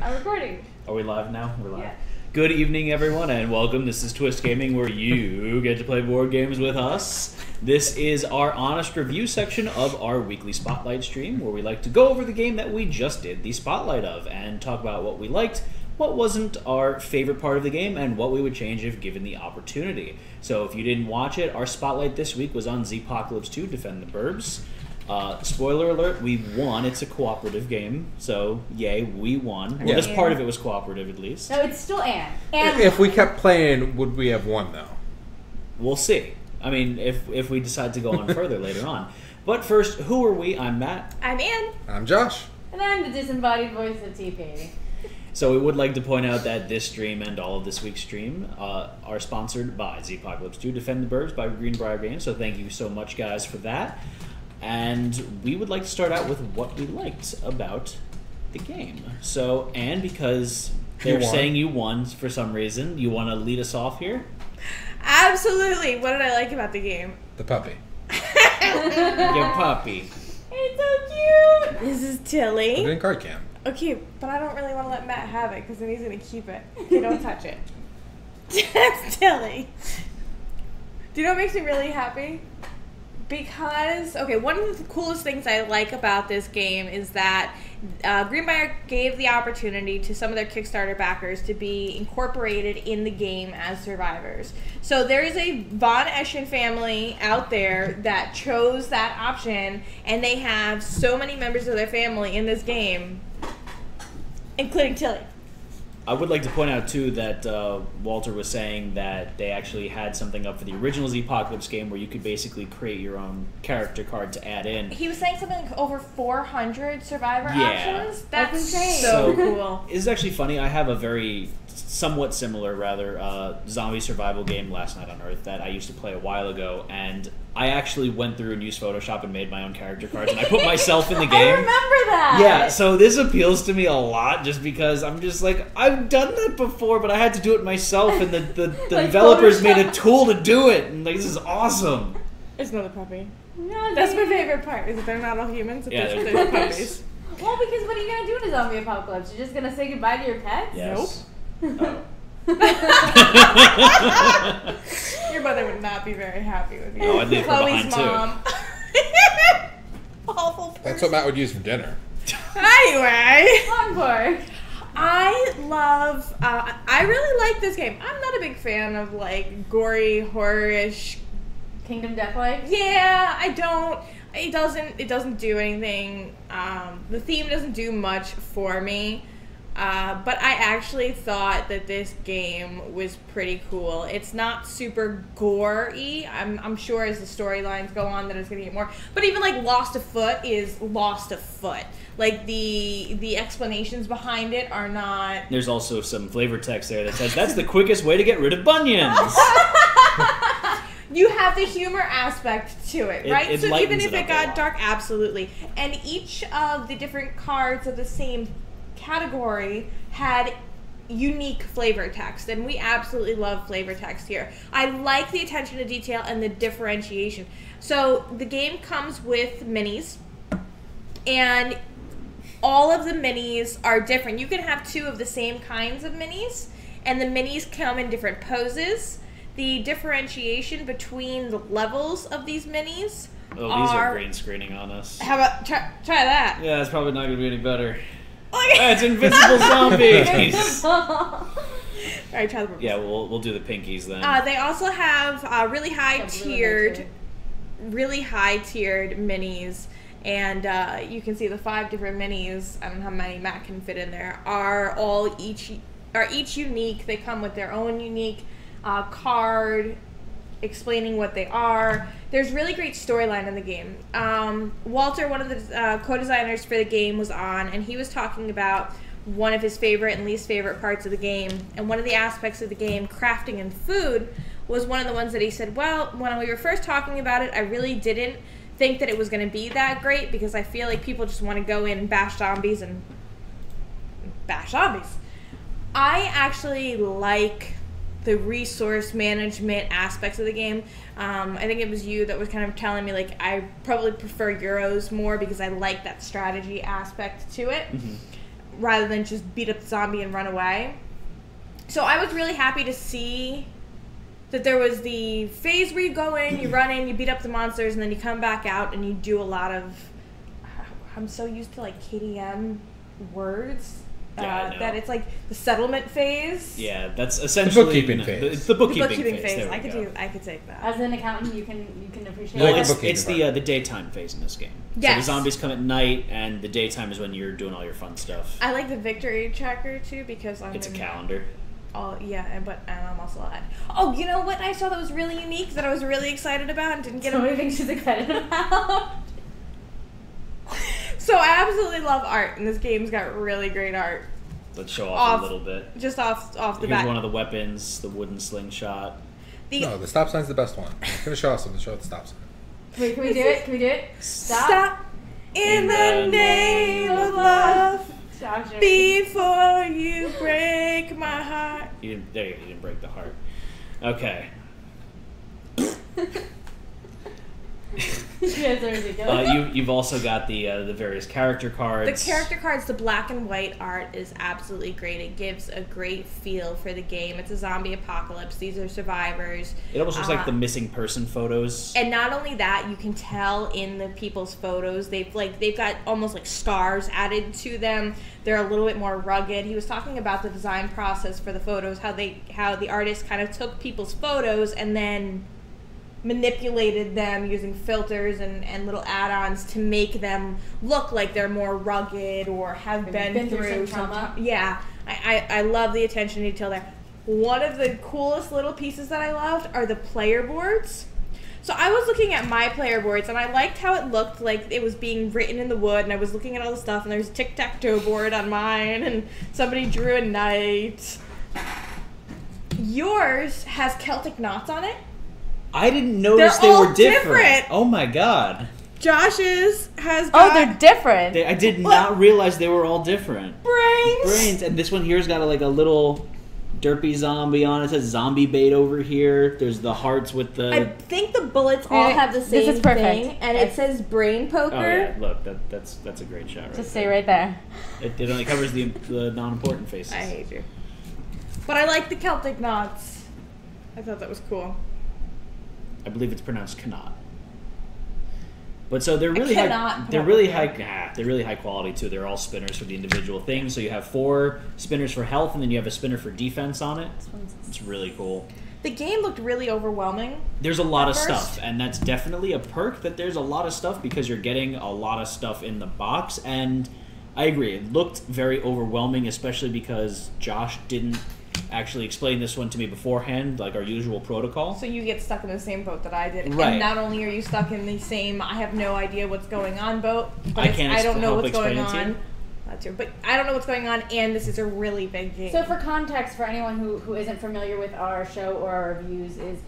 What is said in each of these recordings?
I'm recording. Are we live now? We're live. Yeah. Good evening, everyone, and welcome. This is Twist Gaming, where you get to play board games with us. This is our honest review section of our weekly Spotlight stream, where we like to go over the game that we just did the Spotlight of, and talk about what we liked, what wasn't our favorite part of the game, and what we would change if given the opportunity. So if you didn't watch it, our Spotlight this week was on Zpocalypse 2, Defend the Burbs. Spoiler alert, we won. It's a cooperative game, so yay, we won. Well, this part of it was cooperative, at least. No, it's still Anne. If we kept playing, would we have won, though? We'll see. I mean, if we decide to go on further later on. But first, who are we? I'm Matt. I'm Anne. I'm Josh. And I'm the disembodied voice of TP. So we would like to point out that this stream and all of this week's stream are sponsored by Zpocalypse 2, Defend the Burbs by Greenbrier Games, so thank you so much, guys, for that. And we would like to start out with what we liked about the game. So, Anne, because they're saying you won for some reason, you want to lead us off here? Absolutely. What did I like about the game? The puppy. Your puppy. It's so cute. This is Tilly. Put it in card cam. Okay, but I don't really want to let Matt have it because then he's going to keep it. Okay, don't touch it. That's Tilly. Do you know what makes me really happy? Because, okay, one of the coolest things I like about this game is that Greenbrier gave the opportunity to some of their Kickstarter backers to be incorporated in the game as survivors. So there is a Von Eschen family out there that chose that option, and they have so many members of their family in this game, including Tilly. I would like to point out, too, that Walter was saying that they actually had something up for the original Zpocalypse game where you could basically create your own character card to add in. He was saying something like over 400 survivor options. That's insane. So cool. It's actually funny. I have a very somewhat similar, zombie survival game, Last Night on Earth, that I used to play a while ago, and I actually went through and used Photoshop and made my own character cards, and I put myself in the game. I remember that! Yeah, so this appeals to me a lot just because I'm just like, I've done that before, but I had to do it myself, and the like developers made a tool to do it, and like, this is awesome. It's another puppy. No, That's my favorite part, is that they're not all humans, Yeah, they're they're puppies. Well, because what are you going to do in a zombie apocalypse? You're just going to say goodbye to your pets? Yes. Nope. Your mother would not be very happy with you. Oh, I'd leave her Chloe's behind, mom. Awful person. That's what Matt would use for dinner. Anyway. Longboard. I really like this game. I'm not a big fan of like gory, horror-ish. Kingdom Death-like? Yeah, I don't. It doesn't do anything. The theme doesn't do much for me. But I actually thought that this game was pretty cool. It's not super gory. I'm sure as the storylines go on that it's going to get more. But even like Lost Afoot is Lost Afoot. Like the explanations behind it are not. There's also some flavor text there that says that's the quickest way to get rid of bunions. You have the humor aspect to it, right? It so even if it it got dark, absolutely. And each of the different cards of the same category had unique flavor text, and we absolutely love flavor text here. I like the attention to detail and the differentiation. So the game comes with minis, and all of the minis are different. You can have two of the same kinds of minis, and the minis come in different poses. The differentiation between the levels of these minis these are green screening on us. How about try that? Yeah, it's probably not going to be any better. It's invincible zombies. All right, try the purples. Yeah, we'll do the pinkies then. They also have really high tiered minis, and you can see the 5 different minis. I don't know how many Matt can fit in there. Are each unique. They come with their own unique card explaining what they are. There's really great storyline in the game. Walter, one of the co-designers for the game, was on, and he was talking about one of his favorite and least favorite parts of the game. And one of the aspects of the game, crafting and food, was one of the ones that he said, well, when we were first talking about it, I really didn't think that it was going to be that great because I feel like people just want to go in and bash zombies and bash zombies. I actually like the resource management aspects of the game. I think it was you that was kind of telling me, like, I probably prefer Euros more because I like that strategy aspect to it. Mm-hmm. rather than just beat up the zombie and run away. So I was really happy to see that there was the phase where you go in, you run in, you beat up the monsters, and then you come back out and you do a lot of... I'm so used to like KDM words. That it's like the settlement phase. Yeah, that's essentially the bookkeeping phase. It's the bookkeeping phase. There we go. I could take that. As an accountant, you can appreciate Well, it. it's the daytime phase in this game. Yes. So the zombies come at night, and the daytime is when you're doing all your fun stuff. I like the victory tracker too because It's a calendar. But I'm also alive. Oh, you know what I saw that was really unique that I was really excited about and didn't get So what do you think she's excited about? So I absolutely love art, and this game's got really great art. Let's show off a little bit. Just off the Here's bat. one of the weapons, the wooden slingshot. No, the stop sign's the best one. I'm gonna show us something. Show the stop sign. Wait, can we do it? Can we do it? Stop in the name of love Josh, before you break my heart. You didn't break the heart. Okay. Yes, are ridiculous. You've also got the various character cards. The character cards, the black and white art is absolutely great. It gives a great feel for the game. It's a zombie apocalypse. These are survivors. It almost looks like the missing person photos. And not only that, you can tell in the people's photos they've got almost like scars added to them. They're a little bit more rugged. He was talking about the design process for the photos, how the artist kind of took people's photos and then manipulated them using filters and little add-ons to make them look like they're more rugged or have been through some trauma. Yeah, I love the attention to detail there. One of the coolest little pieces that I loved are the player boards. So I was looking at my player boards and I liked how it looked like it was being written in the wood, and I was looking at all the stuff, and there's a tic-tac-toe board on mine and somebody drew a knight. Yours has Celtic knots on it. I didn't notice They're they all were different. different. Oh my god. Josh's has Oh, got they're different. I did not realize they were all different. brains. And this one here's got a little derpy zombie on it. It says zombie bait over here. There's the hearts with the... I think the bullets all have the This same is perfect. thing, and it says brain poker. Oh yeah, look, that's a great shot right Just there. stay right there. It only covers the non-important faces. I hate you. But I like the Celtic knots. I thought that was cool. I believe it's pronounced cannot. But so they're I really cannot they're really pronounce high. They're really high quality too. They're all spinners for the individual things. So you have 4 spinners for health, and then you have a spinner for defense on it. It's really cool. The game looked really overwhelming. There's a lot of First. stuff, and that's definitely a perk that there's a lot of stuff because you're getting a lot of stuff in the box. And I agree, it looked very overwhelming, especially because Josh didn't actually explain this one to me beforehand, like our usual protocol. So you get stuck in the same boat that I did. Right. And not only are you stuck in the same I have no idea what's going on boat, but I don't know help what's going explain it to on. you. That too. But I don't know what's going on, and this is a really big game. So for context, for anyone who isn't familiar with our show or our reviews, is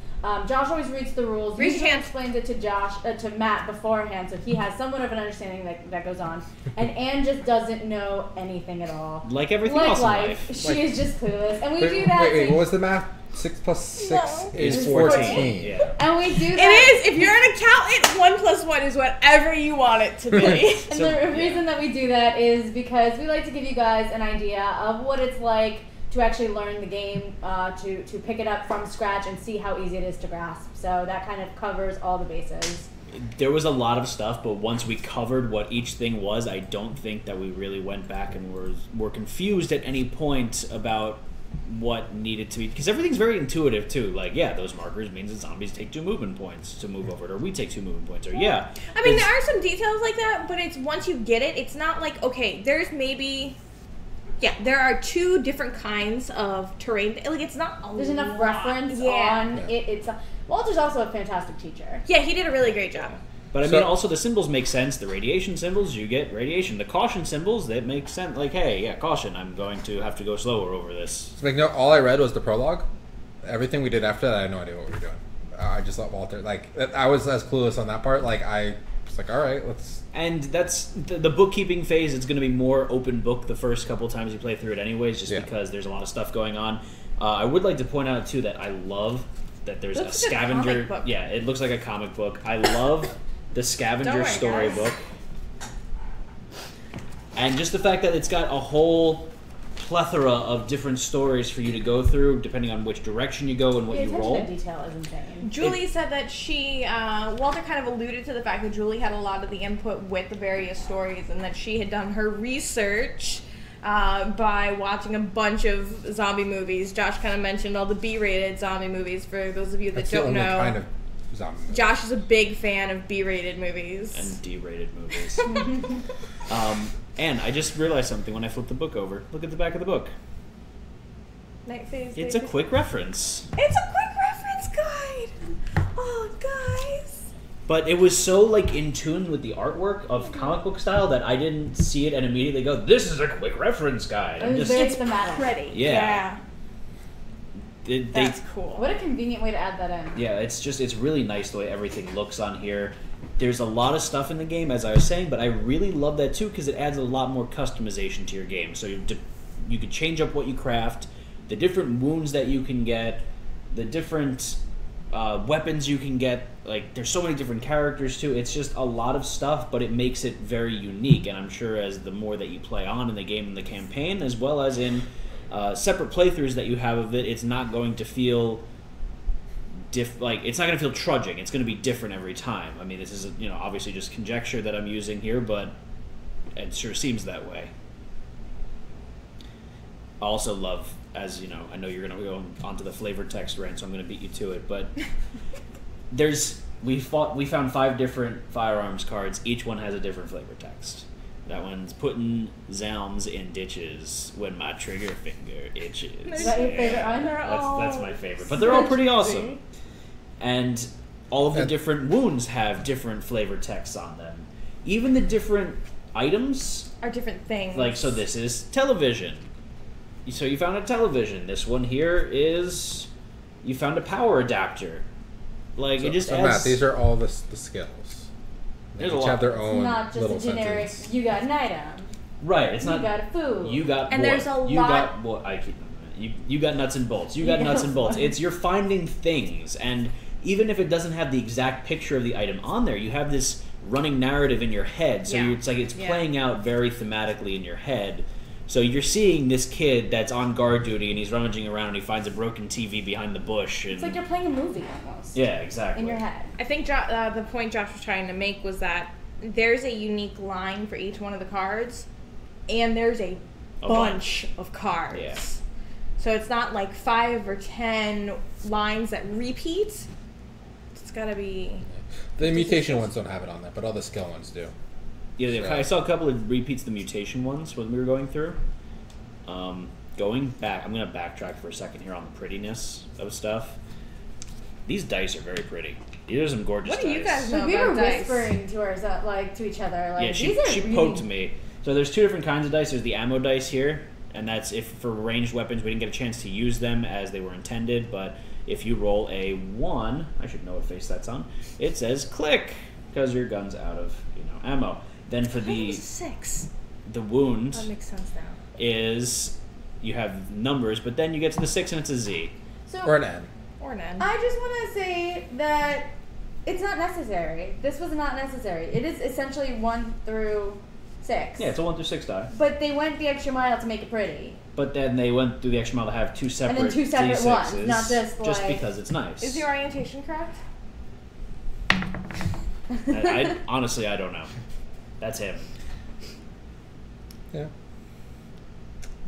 Josh always reads the rules. Raise your Usually hand. explains it to Matt beforehand, so he has somewhat of an understanding that goes on. And Anne just doesn't know anything at all. Like everything Like else life, in life. she is just clueless, and we Wait, do that. wait, to- what was the math? 6 plus 6 No. is It's 14. Yeah. And we do it that. is. If you're an accountant, 1 plus 1 is whatever you want it to be. And So- the reason that we do that is because we like to give you guys an idea of what it's like to actually learn the game, to pick it up from scratch and see how easy it is to grasp. So that kind of covers all the bases. There was a lot of stuff, but once we covered what each thing was, I don't think that we really went back and were confused at any point about what needed to be, because everything's very intuitive too. Like, yeah, those markers means that zombies take 2 movement points to move over it, or we take 2 movement points, or yeah. I mean, It's- there are some details like that, but it's once you get it, it's not like, okay, there's maybe... Yeah, there are 2 different kinds of terrain. Like, it's not a There's enough lot. reference Yeah. on it. It's Walter's also a fantastic teacher. Yeah, he did a really great job. But I So- mean, also the symbols make sense. The radiation symbols, you get radiation. The caution symbols, that make sense. Like, hey, yeah, caution, I'm going to have to go slower over this. So, like, no, all I read was the prologue. Everything we did after that, I had no idea what we were doing. I just let Walter, like, I was as clueless on that part. Like, I was like, all right, let's... And that's the bookkeeping phase. It's going to be more open book the first couple times you play through it anyways, just Yeah. because there's a lot of stuff going on. I would like to point out, too, that I love that there's a Looks like a scavenger... comic book. Yeah, it looks like a comic book. I love the Don't scavenger worry, storybook. And just the fact that it's got a whole plethora of different stories for you to go through, depending on which direction you go and what The you attention roll. to detail is insane. Julie said that she, Walter kind of alluded to the fact that Julie had a lot of the input with the various stories and that she had done her research by watching a bunch of zombie movies. Josh kind of mentioned all the B-rated zombie movies for those of you that That's don't the only know. kind of zombie movie. Josh is a big fan of B-rated movies. And D-rated movies. And I just realized something when I flipped the book over. Look at the back of the book. Night phase. It's a quick reference. It's a quick reference guide. Oh, guys. But it was so like in tune with the artwork of comic book style that I didn't see it and immediately go, "This is a quick reference guide." It was very thematic. Pretty. Yeah. That's cool. What a convenient way to add that in. Yeah, it's really nice the way everything looks on here. There's a lot of stuff in the game, as I was saying, but I really love that too because it adds a lot more customization to your game. So you could change up what you craft, the different wounds that you can get, the different weapons you can get. Like, there's so many different characters too. It's just a lot of stuff, but it makes it very unique. And I'm sure as the more that you play on in the game and the campaign, as well as in separate playthroughs that you have of it, it's not going to feel it's not going to feel trudging. It's going to be different every time. I mean, this is obviously just conjecture that I'm using here, but it sure seems that way. I also love, as you know, I know you're going to go onto the flavor text rant, so I'm going to beat you to it, but we found 5 different firearms cards. Each one has a different flavor text. That one's putting Zalms in ditches when my trigger finger itches. Is that your favorite one? That's my favorite. But they're all pretty awesome. And all of the different wounds have different flavor texts on them. Even the different items Are different things. Like, so this is television. So you found a television. This one here is you found a power adapter. Like, it just adds... Matt, these are all the skills. They There's each a lot. have their It's own not just little a generic, sentence. you got an item. Right, it's not... You got a food. You got And what? there's a You lot- got what? You got nuts and bolts. You got nuts and bolts. It's you're finding things, and even if it doesn't have the exact picture of the item on there, you have this running narrative in your head. So Yeah. it's playing out very thematically in your head. So you're seeing this kid that's on guard duty, and he's rummaging around, and he finds a broken TV behind the bush. And, It's like you're playing a movie almost. yeah, exactly. In your head. I think the point Josh was trying to make was that there's a unique line for each one of the cards, and there's a bunch of cards. Yeah. So it's not like 5 or 10 lines that repeat. It's gotta be... The mutation ones don't have it on there, but all the skill ones do. Yeah, So- I saw a couple of repeats, the mutation ones, when we were going through. Going back, I'm going to backtrack for a second here on the prettiness of stuff. These dice are very pretty. These are some gorgeous What do you dice. guys know We were about dice? whispering to ourselves, to each other, like, Yeah, these are she really... poked me. So there's 2 different kinds of dice. There's the ammo dice here, and that's if for ranged weapons we didn't get a chance to use them as they were intended, but if you roll a 1, I should know what face that's on, it says click, because your gun's out of ammo. Then for the 6. wound That makes sense now. is you have numbers, but then you get to the 6 and it's a Z. So, Or an N. Or an N. I just want to say that it's not necessary. This was not necessary. It is essentially 1 through 6. Yeah, it's a 1 through 6 die. But they went the extra mile to make it pretty. But then they went through the extra mile to have 2 separate And then 2 separate D6s, ones, not just like... because it's nice. Is the orientation correct? I honestly, I don't know. That's him. Yeah.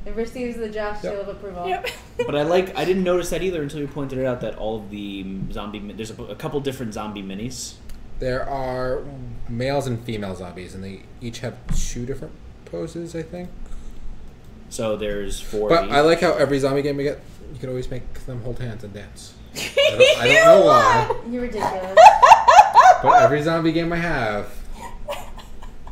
It receives the Josh seal of approval. Yep. But I didn't notice that either until you pointed it out that all of the there's a couple different zombie minis. There are males and female zombies, and they each have 2 different poses, I think. So there's 4 But of each. I like how every zombie game we get, you can always make them hold hands and dance. I don't know why, You're ridiculous. but every zombie game I have,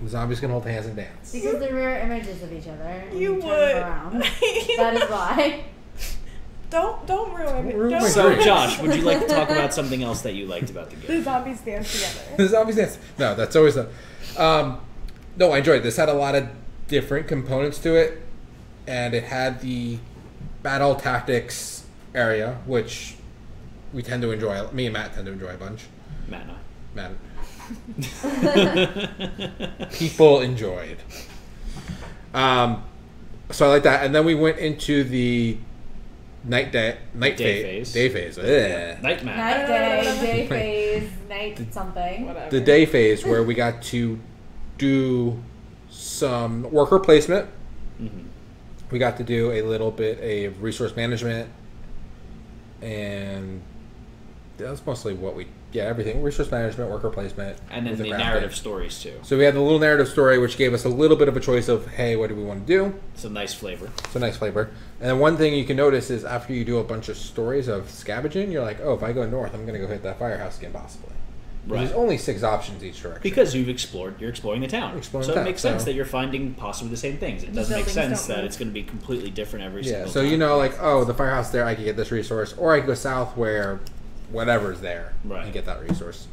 the zombies can hold hands and dance. Because they're mirror images of each other. And You turn would. them around. That is why. Don't ruin it. ruin my Don't So dream. Josh, would you like to talk about something else that you liked about the The game? zombies dance together. The zombies dance. No, that's always the. No, I enjoyed it. This had a lot of different components to it, and it had the battle tactics area, which we tend to enjoy. Me and Matt tend to enjoy a bunch. Matt and Matt, I. people enjoyed. So I like that, and then we went into the day phase. Ugh. Night map. Night day phase, night something. Whatever. The day phase where we got to do some worker placement. Mm-hmm. We got to do a little bit of resource management, and that's mostly what everything. Resource management, worker placement. And then with the crafting. narrative stories, too. So we had the little narrative story, which gave us a little bit of a choice of, hey, what do we want to do? Some nice flavor. It's a nice flavor. And then one thing you can notice is after you do a bunch of stories of scavenging, you're like, oh, if I go north, I'm going to go hit that firehouse again, possibly. Right. There's only 6 options each direction. Because you're exploring the town. Exploring so the it town, makes sense so- that you're finding possibly the same things. It doesn't make Buildings sense don't that move. it's going to be completely different every single Yeah, so time. you know, like, oh, the firehouse there, I could get this resource, or I could go south where whatever's there Right. and get that resource.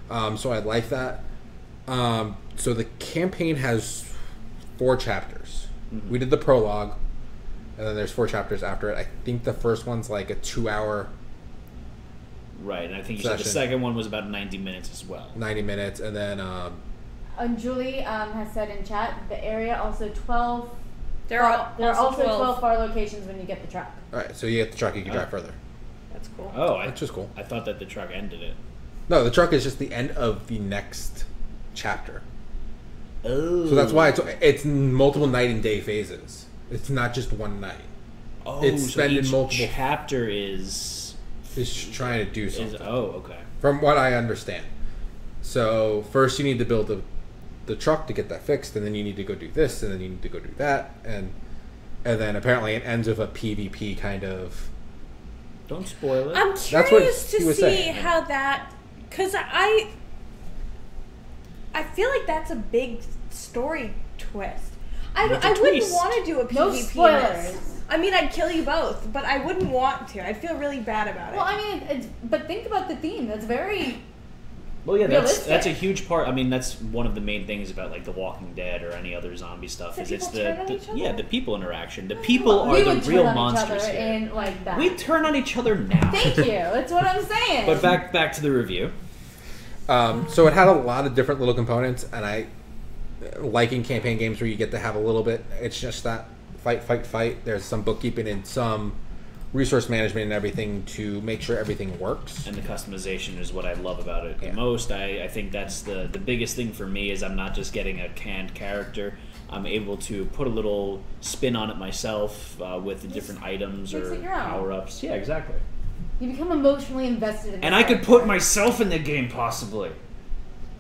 So I like that. So the campaign has 4 chapters. Mhm. We did the prologue, and then there's 4 chapters after it. I think the first one's like a 2-hour, Right, and I think you said the Session. second one was about 90 minutes as well. 90 minutes, and then Julie has said in chat the area also 12. There are there are also 12. 12 far locations when you get the truck. all right. So you get the truck, you can drive further. That's cool. Oh, Which is cool. I thought that the truck ended it. No, the truck is just the end of the next chapter. Oh. So that's why it's multiple night and day phases. It's not just one night. Oh, it's so spending each multiple- chapter is It's trying to do something. okay. From what I understand. So first you need to build the truck to get that fixed, and then you need to go do this, and then you need to go do that, and then apparently it ends with a PvP kind of. Don't spoil it. I'm what curious he to was see saying. how that, because I feel like that's a big story twist. I What's a wouldn't twist? want to do a PvP. No in this. spoilers. I mean, I'd kill you both, but I wouldn't want to. I'd feel really bad about it. Well, I mean, but think about the theme. That's very. Well, yeah, Realistic. that's a huge part. I mean, that's one of the main things about like The Walking Dead or any other zombie stuff. So Is it's people turn on each other? the people interaction. The people we are the would real turn on monsters each other here. in like that. We turn on each other now. Thank you. That's what I'm saying. But back to the review. So it had a lot of different little components, and I liking campaign games where you get to have a little bit. It's just that fight. There's some bookkeeping and some resource management and everything to make sure everything works. And the customization is what I love about it Yeah. the most. I think that's the biggest thing for me is I'm not just getting a canned character. I'm able to put a little spin on it myself with the different items makes or it your own. power-ups. Yeah, exactly. You become emotionally invested in. And this I could character. put myself in the game possibly.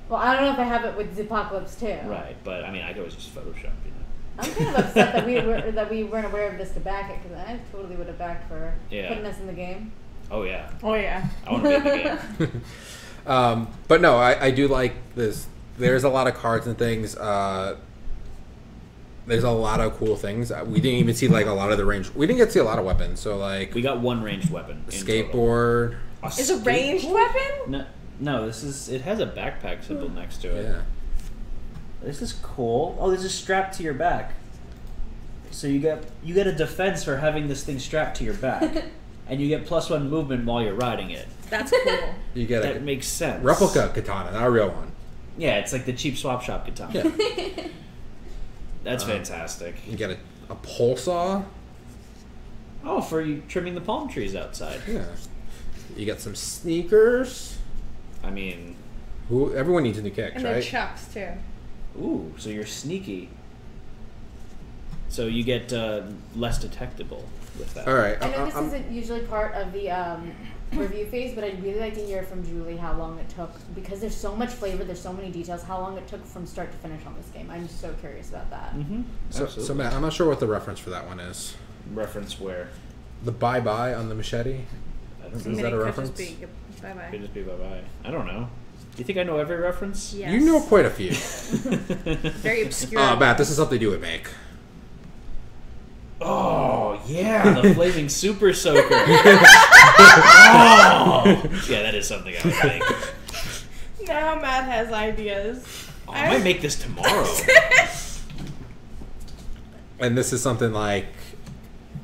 Well, I don't know if I have it with Zpocalypse too. Right, but I mean, I could always just Photoshop, you know. I'm kind of upset that we weren't aware of this to back it, because I totally would have backed for Yeah. putting us in the game. Oh yeah, oh yeah. I want to be in the game. But no, I do like this. There's a lot of cards and things. There's a lot of cool things. We didn't even see like a lot of the range. We didn't get to see a lot of weapons. So like We got one ranged weapon. in skateboard. total. Is a ranged skateboard? weapon? No, this is. It has a backpack symbol next to it. Yeah. This is cool. Oh, this is strapped to your back. So you get a defense for having this thing strapped to your back, and you get +1 movement while you're riding it. That's cool. You get That a makes sense. replica katana, not a real one. Yeah, it's like the cheap swap shop katana. Yeah. That's fantastic. You get a pole saw. Oh, for you trimming the palm trees outside. Yeah. You get some sneakers. I mean, Everyone needs new kicks, And they're right? chucks too. ooh, so you're sneaky. So you get less detectable with that. All right. I know this I'm- isn't usually part of the review phase, but I'd really like to hear from Julie how long it took, because there's so much flavor, there's so many details, how long it took from start to finish on this game. I'm so curious about that. Mm-hmm. So Matt, I'm not sure what the reference for that one is. Reference where? The bye-bye on the machete. I don't Is know. that a Could reference? just be bye-bye. Could just be bye-bye. I don't know. Do you think I know every reference? Yes. You know quite a few. Very obscure. Matt, this is something you would make. Oh, yeah, the flaming super soaker. Oh! Yeah, that is something I would think. Now Matt has ideas. Oh, I might make this tomorrow. And this is something like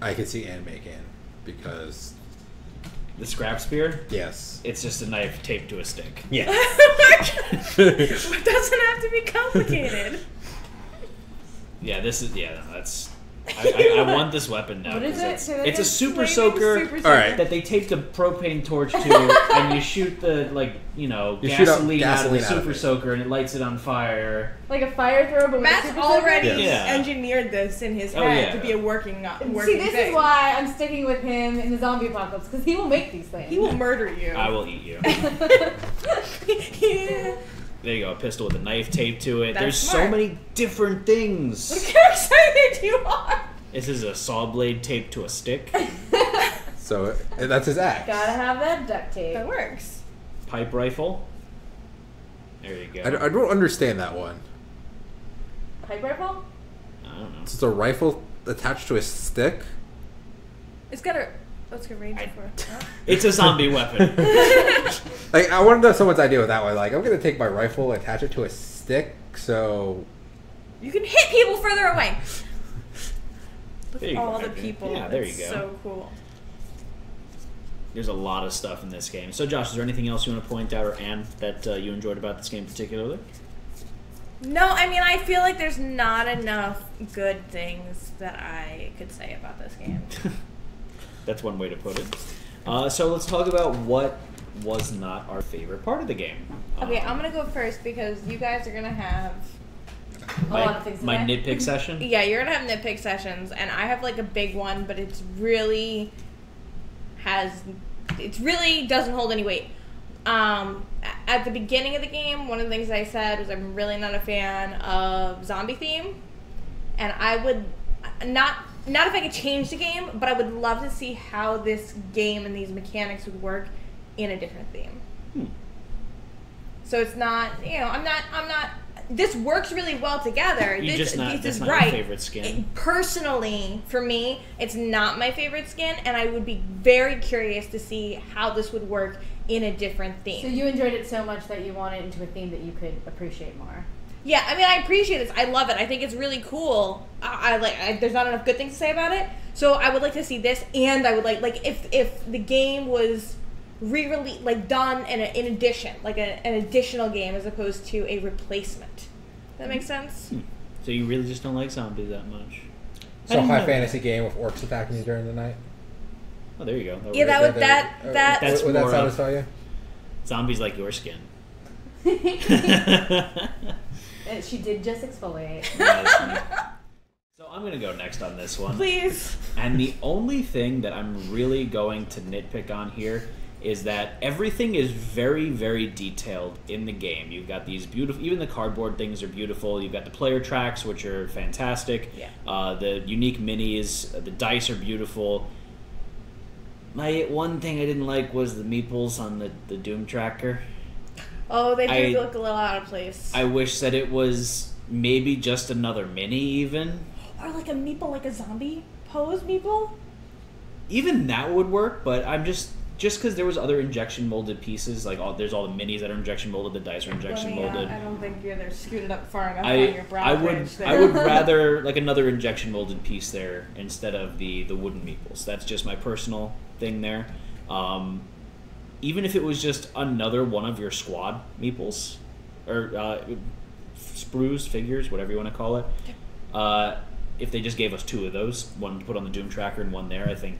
I could see Anne making because The scrap spear? yes. It's just a knife taped to a stick. Yeah. It doesn't have to be complicated. Yeah, that's. I want this weapon now. What is It's, it? it's a super Flaming soaker. super soaker. All right. That they take the propane torch to, and you shoot the shoot out gasoline out of the gasoline out of super it. soaker, and it lights it on fire. Like a fire thrower, but with a Matt's super already soaker? Yeah. engineered this in his Oh, head yeah. to be a working See, this thing. is why I'm sticking with him in the zombie apocalypse, because he will make these things. He will murder you. I will eat you. Yeah. There you go, a pistol with a knife taped to it. That's There's smart. so many different things. Look how excited you are. This is a saw blade taped to a stick. So that's his axe. Gotta have that duct tape. That works. Pipe rifle. There you go. I don't understand that one. Pipe rifle? I don't know. It's a rifle attached to a stick. It's got a. What's good range for? It's a zombie weapon. Like, I want to know someone's idea with that one. Like, I'm gonna take my rifle, attach it to a stick, so You can hit people further away. Look There at you go. all the people. Yeah, there That's you go. So cool. There's a lot of stuff in this game. So, Josh, is there anything else you want to point out, or Anne, that you enjoyed about this game particularly? No, I mean, I feel like there's not enough good things that I could say about this game. That's one way to put it. So let's talk about what was not our favorite part of the game. Okay, I'm gonna go first because you guys are gonna have. A lot of things to my say. nitpick session. Yeah, you're gonna have nitpick sessions, and I have like a big one, but it really doesn't hold any weight. At the beginning of the game, one of the things I said was I'm really not a fan of zombie theme, and I would not if I could change the game, but I would love to see how this game and these mechanics would work in a different theme. So it's not, I'm not. This works really well together. This That's is not right. your favorite skin. Personally, for me, it's not my favorite skin, and I would be very curious to see how this would work in a different theme. So you enjoyed it so much that you want it into a theme that you could appreciate more. Yeah, I mean, I appreciate this. I love it. I think it's really cool. There's not enough good things to say about it. So I would like to see this, and I would like if the game was re-released, done in an addition, an additional game as opposed to a replacement. That makes sense? So you really just don't like zombies that much? So high fantasy game with orcs attacking you during the night. Oh, there you go. Yeah, That's would that more satisfy you? Zombies like your skin. She did just exfoliate. So I'm going to go next on this one. Please. And the only thing that I'm really going to nitpick on here is that everything is very, very detailed in the game. You've got these beautiful, even the cardboard things are beautiful. You've got the player tracks, which are fantastic. Yeah. The unique minis, the dice are beautiful. My one thing I didn't like was the meeples on the Doom tracker. Oh, they do look a little out of place. I wish that it was maybe just another mini even. Or like a meeple, like a zombie pose meeple? Even that would work, but I'm just because there was other injection molded pieces, there's all the minis that are injection molded, the dice are injection molded. I don't think they're scooted up far enough on your brow bridge there. I would rather another injection molded piece there instead of the wooden meeples. That's just my personal thing there. Even if it was just another one of your squad meeples or sprues, figures, whatever you want to call it. If they just gave us two of those, one to put on the Doom tracker and one there, I think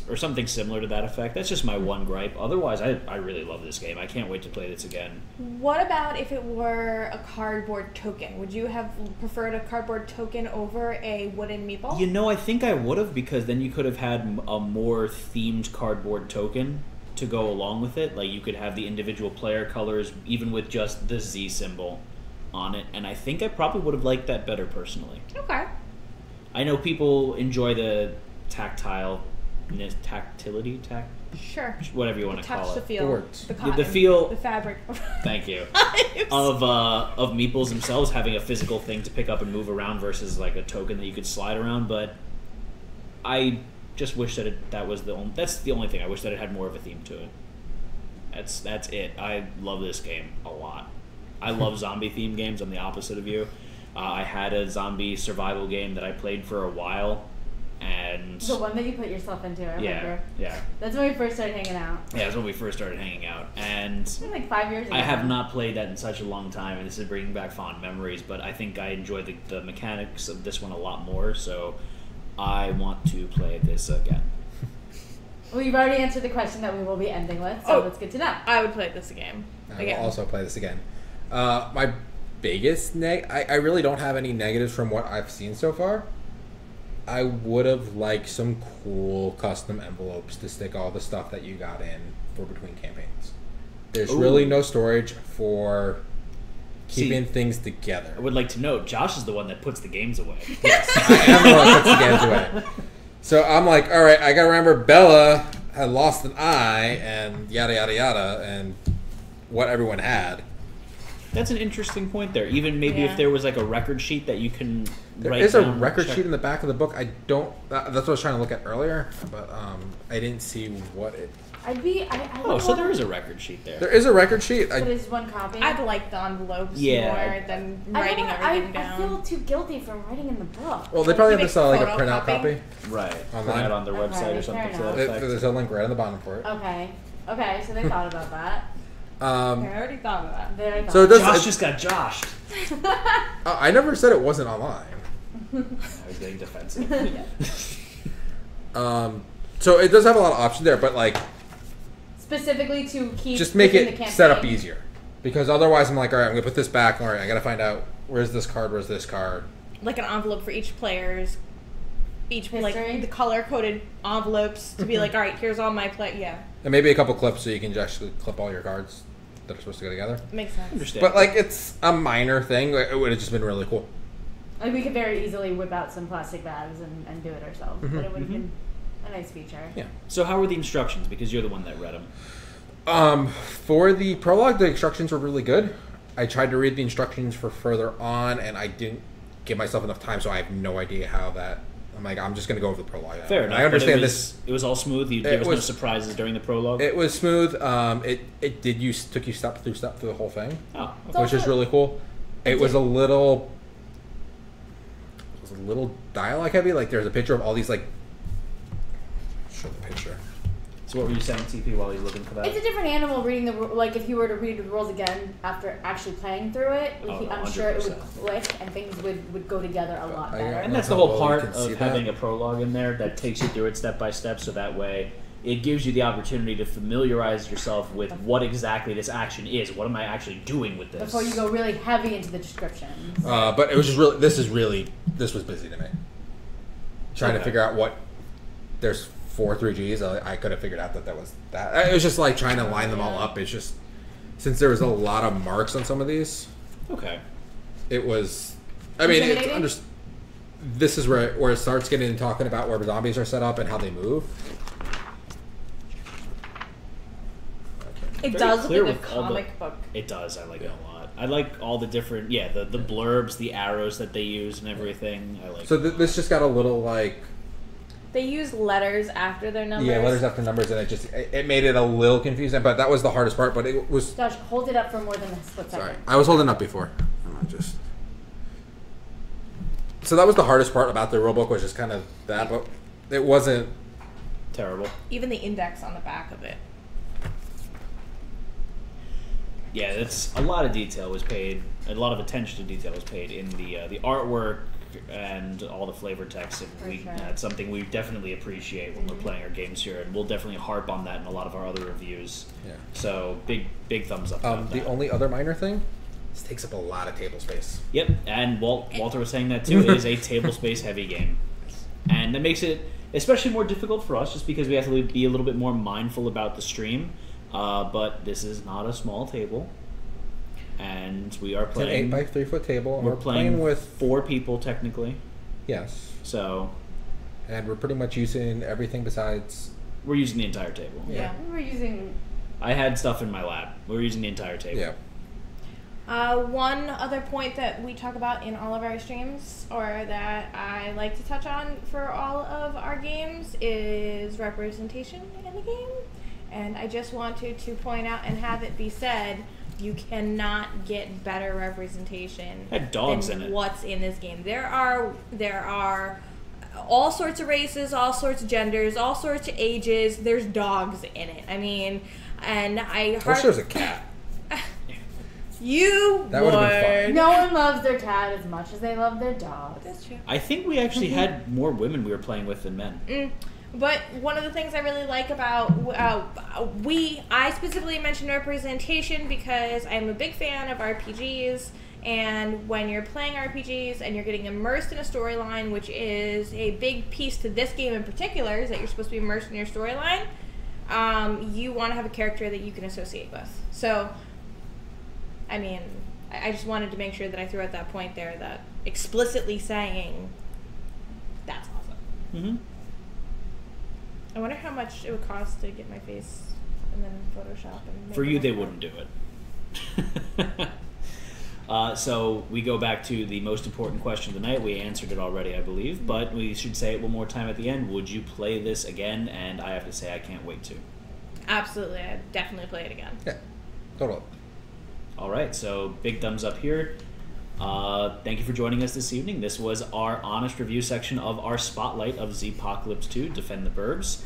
or something similar to that effect. That's just my one gripe. Otherwise, I really love this game. I can't wait to play this again. What about if it were a cardboard token? Would you have preferred a cardboard token over a wooden meeple? I think I would have, because then you could have had a more themed cardboard token to go along with it. Like, you could have the individual player colors, even with just the Z symbol on it. And I think I probably would have liked that better personally. Okay. I know people enjoy the tactility, Sure. whatever you want to Touch call the it. feel. Boards. The cotton. The feel. The fabric. Thank you. Of meeples themselves having a physical thing to pick up and move around versus like a token that you could slide around, but I just wish that that's the only thing. I wish that it had more of a theme to it. That's it. I love this game a lot. I love zombie themed games. I'm the opposite of you. I had a zombie survival game that I played for a while And The one that you put yourself into, I remember. Yeah. That's when we first started hanging out. Yeah, that's when we first started hanging out. And It's been like 5 years ago. I have not played that in such a long time, and this is bringing back fond memories, but I think I enjoy the mechanics of this one a lot more, so I want to play this again. Well, you've already answered the question that we will be ending with, so that's good to know. I would play this again. I will also play this again. My biggest I really don't have any negatives from what I've seen so far. I would have liked some cool custom envelopes to stick all the stuff that you got in for between campaigns. There's really no storage for keeping things together. I would like to note, Josh is the one that puts the games away. Yes, I am the one that puts the games away. So I'm like, all right, I gotta remember Bella had lost an eye and yada yada yada and what everyone had. That's an interesting point there. Even maybe if there was like a record sheet that you can There write is a down, record check. sheet in the back of the book. I don't. That's what I was trying to look at earlier, but I didn't see what it. So there is a record sheet there. There is a record sheet. But it's one copy. I'd like the envelopes Yeah. more than writing everything down. I feel too guilty from writing in the book. Well, they probably have You to sell like a make printout photocopy? copy. Right. Online? Put it on their Okay, website or something fair to that enough. effect. There's a link right on the bottom for it. Okay, so they thought about that. I already thought of that. They thought So it does. Josh just got joshed. I never said it wasn't online. I was getting defensive. So it does have a lot of options there, but like Specifically to keep just make within the it campaign. set up easier, because otherwise I'm like, all right, I'm gonna put this back. All right, I gotta find out where's this card, where's this card. Like an envelope for each player's, History? like the color coded envelopes to be like, all right, here's all my And maybe a couple clips so you can just clip all your cards that are supposed to go together. makes sense. Understand. But like it's a minor thing. It would have just been really cool. Like we could very easily whip out some plastic bags and do it ourselves, but it would have been a nice feature. Yeah. So how were the instructions? Because you're the one that read them. For the prologue, the instructions were really good. I tried to read the instructions for further on, and I didn't give myself enough time, so I have no idea how that. I'm like, I'm just going to go over the prologue. Fair And enough. I understand but this. It was all smooth. There was no surprises during the prologue. It was smooth. It took you step through the whole thing, Oh, which is really cool. It was a little dialogue heavy. Like there's a picture of all these like. Show the picture. so what were you saying, TP, while he's looking for that? It's a different animal reading like if you were to read the rules again after actually playing through it, I'm sure it would 100%. click and things would go together a lot better. And that's the whole Well, part you can see of that. having a prologue in there that takes you through it step by step, so that way it gives you the opportunity to familiarize yourself with what exactly this action is. What am I actually doing with this? Before you go really heavy into the descriptions. But it was just really. This was busy to me. Trying to figure out what. There's 4 3Gs. I could have figured out that was that. It was just like trying to line them all up. It's just since there was a lot of marks on some of these. Okay. It was. I mean, it's Intimidating? this is where it starts getting into talking about where zombies are set up and how they move. It Very does clear look like a with all the- comic book. It does. I like it a lot. I like all the different, the blurbs, the arrows that they use and everything. I like So this just got a little like. They use letters after their numbers. Yeah, letters after numbers, and it made it a little confusing. But that was the hardest part. But it was. Josh, hold it up for more than a split second. Sorry, I was holding up before. So that was the hardest part about the rulebook, was just kind of that, but it wasn't. terrible. Even the index on the back of it. Yeah, that's a lot of detail was paid. A lot of attention to detail was paid in the artwork and all the flavor text, and For sure. that's something we definitely appreciate when we're playing our games here, and we'll definitely harp on that in a lot of our other reviews. Yeah. So big thumbs up. About The that. only other minor thing, this takes up a lot of table space. Yep, and Walter was saying that too. It is a table space heavy game, and that makes it especially more difficult for us, just because we have to be a little bit more mindful about the stream. But this is not a small table, and we are It's an playing. 8 by 3 foot table. And We're playing with 4 people technically, yes, so and we're pretty much using everything besides. we're using the entire table. Yeah, we were using. I had stuff in my lap. We're using the entire table. Yeah. One other point that we talk about in all of our streams, or that I like to touch on for all of our games, is representation in the game. And I just wanted to point out and have it be said, you cannot get better representation Had dogs than in it. what's in this game. There are all sorts of races, all sorts of genders, all sorts of ages. There's dogs in it. I mean, and I wish there was a cat. You That would've been fun. No one loves their cat as much as they love their dog. That's true. I think we actually had more women we were playing with than men. But one of the things I really like about I specifically mentioned representation because I'm a big fan of RPGs, and when you're playing RPGs and you're getting immersed in a storyline, which is a big piece to this game in particular, is that you're supposed to be immersed in your storyline, you want to have a character that you can associate with. So, I mean, I just wanted to make sure that I threw out that point there, that explicitly saying, that's awesome. Mm-hmm. I wonder how much it would cost to get my face and then Photoshop and make For it you, look they good. wouldn't do it. So we go back to the most important question of the night. We answered it already, I believe, but we should say it one more time at the end. Would you play this again? And I have to say I can't wait to. Absolutely, I'd definitely play it again. Yeah, totally. All right, so big thumbs up here. Thank you for joining us this evening. This was our honest review section of our spotlight of Zpocalypse 2, Defend the Burbs.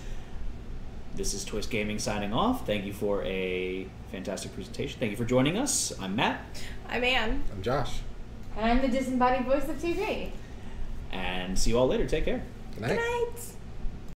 This is Twist Gaming signing off. Thank you for a fantastic presentation. Thank you for joining us. I'm Matt. I'm Ann. I'm Josh. I'm the disembodied voice of TV. And see you all later. Take care. Good night. Good night.